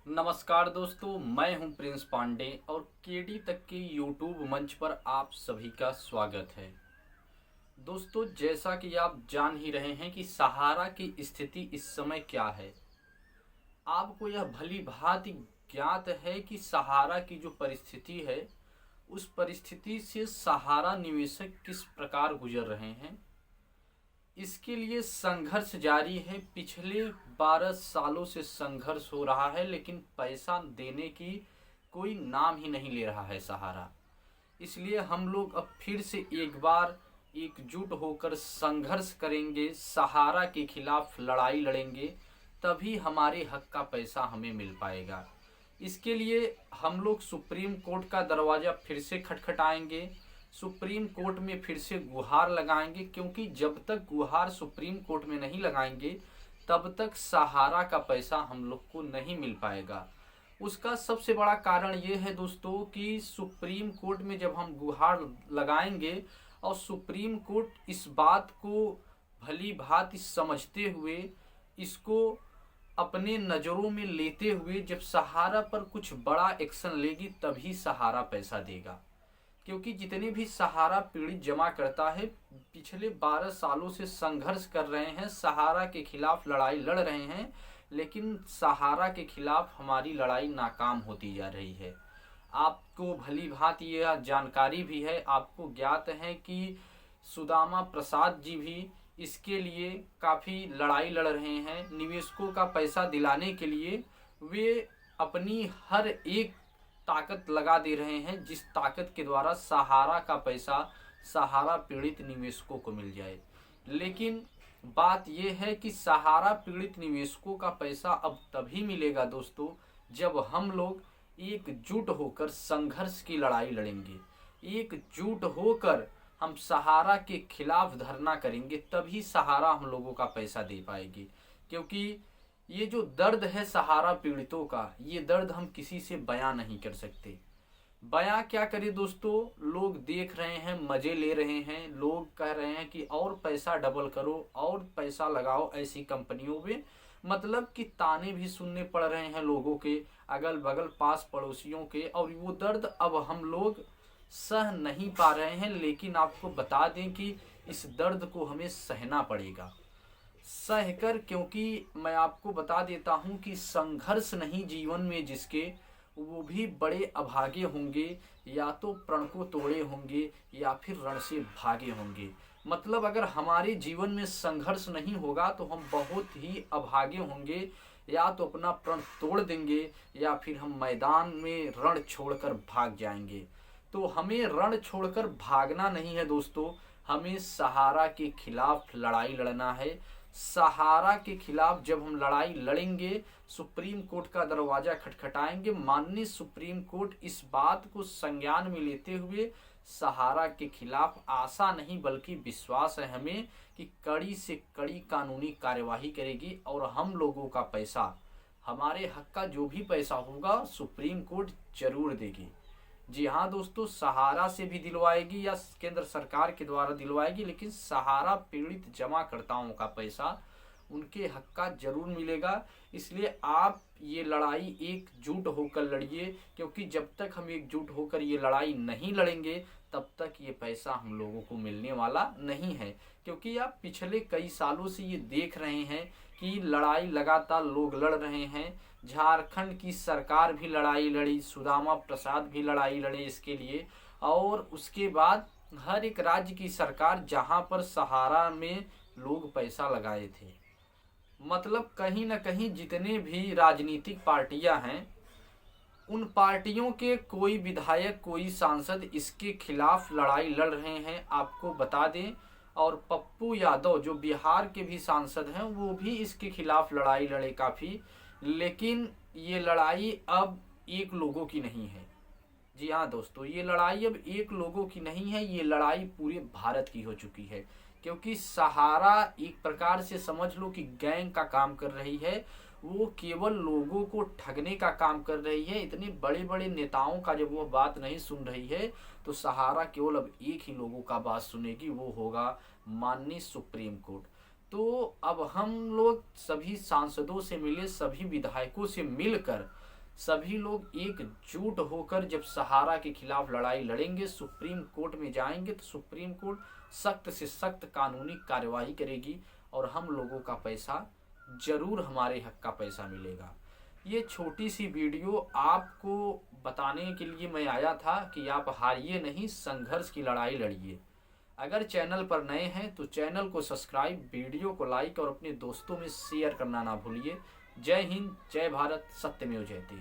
नमस्कार दोस्तों, मैं हूं प्रिंस पांडे और केडी तक के यूट्यूब मंच पर आप सभी का स्वागत है। दोस्तों, जैसा कि आप जान ही रहे हैं कि सहारा की स्थिति इस समय क्या है। आपको यह भली भांति ज्ञात है कि सहारा की जो परिस्थिति है, उस परिस्थिति से सहारा निवेशक किस प्रकार गुजर रहे हैं। इसके लिए संघर्ष जारी है। पिछले 12 सालों से संघर्ष हो रहा है, लेकिन पैसा देने की कोई नाम ही नहीं ले रहा है सहारा। इसलिए हम लोग अब फिर से एक बार एकजुट होकर संघर्ष करेंगे, सहारा के खिलाफ लड़ाई लड़ेंगे, तभी हमारे हक का पैसा हमें मिल पाएगा। इसके लिए हम लोग सुप्रीम कोर्ट का दरवाज़ा फिर से खटखटाएंगे, सुप्रीम कोर्ट में फिर से गुहार लगाएंगे, क्योंकि जब तक गुहार सुप्रीम कोर्ट में नहीं लगाएंगे तब तक सहारा का पैसा हम लोग को नहीं मिल पाएगा। उसका सबसे बड़ा कारण ये है दोस्तों कि सुप्रीम कोर्ट में जब हम गुहार लगाएंगे और सुप्रीम कोर्ट इस बात को भली भांति समझते हुए, इसको अपने नज़रों में लेते हुए जब सहारा पर कुछ बड़ा एक्शन लेगी, तभी सहारा पैसा देगा। क्योंकि जितने भी सहारा पीड़ित जमा करता है, पिछले 12 सालों से संघर्ष कर रहे हैं, सहारा के खिलाफ लड़ाई लड़ रहे हैं, लेकिन सहारा के खिलाफ हमारी लड़ाई नाकाम होती जा रही है। आपको भली भांति यह जानकारी भी है, आपको ज्ञात है कि सुदामा प्रसाद जी भी इसके लिए काफ़ी लड़ाई लड़ रहे हैं। निवेशकों का पैसा दिलाने के लिए वे अपनी हर एक ताकत लगा दे रहे हैं, जिस ताकत के द्वारा सहारा का पैसा सहारा पीड़ित निवेशकों को मिल जाए। लेकिन बात यह है कि सहारा पीड़ित निवेशकों का पैसा अब तभी मिलेगा दोस्तों, जब हम लोग एकजुट होकर संघर्ष की लड़ाई लड़ेंगे। एकजुट होकर हम सहारा के खिलाफ धरना करेंगे, तभी सहारा हम लोगों का पैसा दे पाएगी। क्योंकि ये जो दर्द है सहारा पीड़ितों का, ये दर्द हम किसी से बयां नहीं कर सकते। बयां क्या करें दोस्तों, लोग देख रहे हैं, मजे ले रहे हैं, लोग कह रहे हैं कि और पैसा डबल करो और पैसा लगाओ ऐसी कंपनियों में। मतलब कि ताने भी सुनने पड़ रहे हैं लोगों के, अगल बगल पास पड़ोसियों के, और वो दर्द अब हम लोग सह नहीं पा रहे हैं। लेकिन आपको बता दें कि इस दर्द को हमें सहना पड़ेगा, सहकर, क्योंकि मैं आपको बता देता हूं कि संघर्ष नहीं जीवन में जिसके, वो भी बड़े अभागे होंगे, या तो प्रण को तोड़े होंगे या फिर रण से भागे होंगे। मतलब अगर हमारे जीवन में संघर्ष नहीं होगा तो हम बहुत ही अभागे होंगे, या तो अपना प्रण तोड़ देंगे या फिर हम मैदान में रण छोड़कर भाग जाएंगे। तो हमें रण छोड़कर भागना नहीं है दोस्तों, हमें सहारा के खिलाफ लड़ाई लड़ना है। सहारा के खिलाफ जब हम लड़ाई लड़ेंगे, सुप्रीम कोर्ट का दरवाजा खटखटाएंगे, माननीय सुप्रीम कोर्ट इस बात को संज्ञान में लेते हुए सहारा के खिलाफ आशा नहीं बल्कि विश्वास है हमें कि कड़ी से कड़ी कानूनी कार्यवाही करेगी और हम लोगों का पैसा, हमारे हक का जो भी पैसा होगा, सुप्रीम कोर्ट जरूर देगी। जी हाँ दोस्तों, सहारा से भी दिलवाएगी या केंद्र सरकार के द्वारा दिलवाएगी, लेकिन सहारा पीड़ित जमाकर्ताओं का पैसा उनके हक का जरूर मिलेगा। इसलिए आप ये लड़ाई एकजुट होकर लड़िए, क्योंकि जब तक हम एकजुट होकर ये लड़ाई नहीं लड़ेंगे तब तक ये पैसा हम लोगों को मिलने वाला नहीं है। क्योंकि आप पिछले कई सालों से ये देख रहे हैं कि लड़ाई लगातार लोग लड़ रहे हैं। झारखंड की सरकार भी लड़ाई लड़ी, सुदामा प्रसाद भी लड़ाई लड़े इसके लिए, और उसके बाद हर एक राज्य की सरकार जहां पर सहारा में लोग पैसा लगाए थे। मतलब कहीं ना कहीं जितने भी राजनीतिक पार्टियां हैं, उन पार्टियों के कोई विधायक, कोई सांसद इसके खिलाफ लड़ाई लड़ रहे हैं, आपको बता दें। और पप्पू यादव जो बिहार के भी सांसद हैं, वो भी इसके खिलाफ लड़ाई लड़े काफ़ी। लेकिन ये लड़ाई अब एक लोगों की नहीं है। जी हाँ दोस्तों, ये लड़ाई अब एक लोगों की नहीं है, ये लड़ाई पूरे भारत की हो चुकी है। क्योंकि सहारा एक प्रकार से समझ लो कि गैंग का काम कर रही है, वो केवल लोगों को ठगने का काम कर रही है। इतने बड़े बड़े नेताओं का जब वो बात नहीं सुन रही है, तो सहारा केवल अब एक ही लोगों का बात सुनेगी, वो होगा माननीय सुप्रीम कोर्ट। तो अब हम लोग सभी सांसदों से मिले, सभी विधायकों से मिलकर सभी लोग एकजुट होकर जब सहारा के खिलाफ लड़ाई लड़ेंगे, सुप्रीम कोर्ट में जाएंगे, तो सुप्रीम कोर्ट सख्त से सख्त कानूनी कार्यवाही करेगी और हम लोगों का पैसा जरूर, हमारे हक का पैसा मिलेगा। ये छोटी सी वीडियो आपको बताने के लिए मैं आया था कि आप हारिए नहीं, संघर्ष की लड़ाई लड़िए। अगर चैनल पर नए हैं तो चैनल को सब्सक्राइब, वीडियो को लाइक और अपने दोस्तों में शेयर करना ना भूलिए। जय हिंद, जय भारत, सत्यमेव जयते।